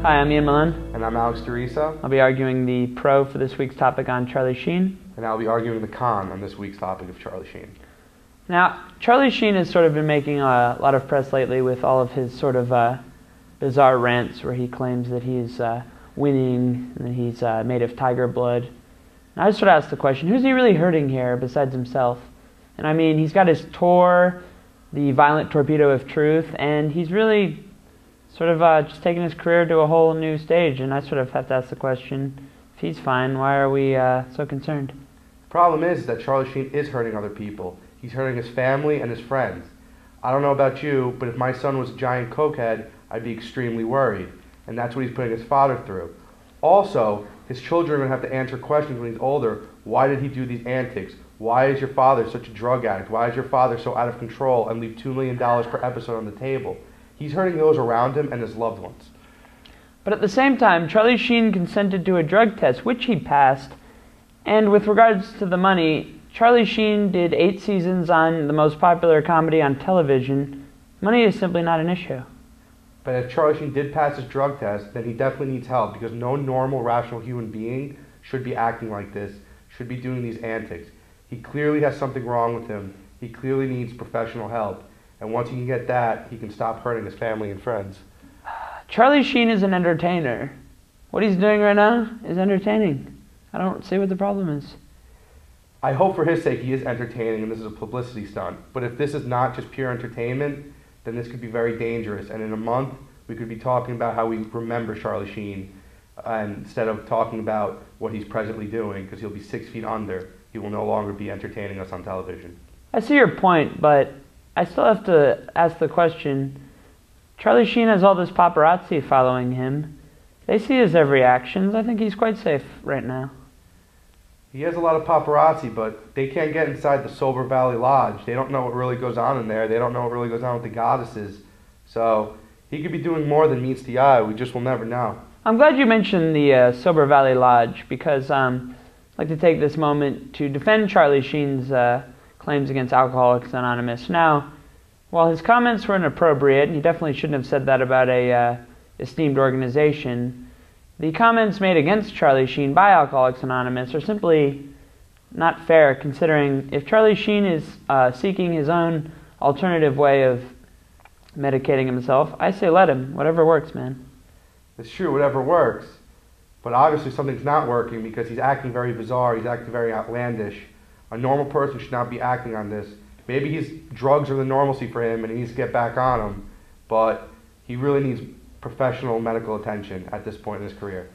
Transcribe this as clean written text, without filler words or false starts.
Hi, I'm Ian Malone. And I'm Alex Teresa. I'll be arguing the pro for this week's topic on Charlie Sheen. And I'll be arguing the con on this week's topic of Charlie Sheen. Now, Charlie Sheen has sort of been making a lot of press lately with all of his sort of bizarre rants where he claims that he's winning and that he's made of tiger blood. And I just sort of asked the question, who's he really hurting here besides himself? And I mean, he's got his tour, the Violent Torpedo of Truth, and he's really sort of just taking his career to a whole new stage. And I sort of have to ask the question, if he's fine, why are we so concerned? The problem is that Charlie Sheen is hurting other people. He's hurting his family and his friends. I don't know about you, but if my son was a giant cokehead, I'd be extremely worried. And that's what he's putting his father through. Also, his children are going to have to answer questions when he's older. Why did he do these antics? Why is your father such a drug addict? Why is your father so out of control and leave $2 million per episode on the table? He's hurting those around him and his loved ones. But at the same time, Charlie Sheen consented to a drug test, which he passed. And with regards to the money, Charlie Sheen did 8 seasons on the most popular comedy on television. Money is simply not an issue. But if Charlie Sheen did pass his drug test, then he definitely needs help, because no normal, rational human being should be acting like this, should be doing these antics. He clearly has something wrong with him. He clearly needs professional help. And once he can get that, he can stop hurting his family and friends. Charlie Sheen is an entertainer. What he's doing right now is entertaining. I don't see what the problem is. I hope for his sake he is entertaining and this is a publicity stunt. But if this is not just pure entertainment, then this could be very dangerous. And in a month, we could be talking about how we remember Charlie Sheen instead of talking about what he's presently doing, because he'll be 6 feet under. He will no longer be entertaining us on television. I see your point, but I still have to ask the question, Charlie Sheen has all this paparazzi following him. They see his every actions. I think he's quite safe right now. He has a lot of paparazzi, but they can't get inside the Silver Valley Lodge. They don't know what really goes on in there. They don't know what really goes on with the goddesses. So he could be doing more than meets the eye. We just will never know. I'm glad you mentioned the Silver Valley Lodge, because I'd like to take this moment to defend Charlie Sheen's claims against Alcoholics Anonymous. Now, while his comments were inappropriate, and he definitely shouldn't have said that about a esteemed organization, the comments made against Charlie Sheen by Alcoholics Anonymous are simply not fair, considering if Charlie Sheen is seeking his own alternative way of medicating himself, I say let him. Whatever works, man. It's true, whatever works. But obviously something's not working, because he's acting very bizarre, he's acting very outlandish. A normal person should not be acting on this. Maybe drugs are the normalcy for him and he needs to get back on them, but he really needs professional medical attention at this point in his career.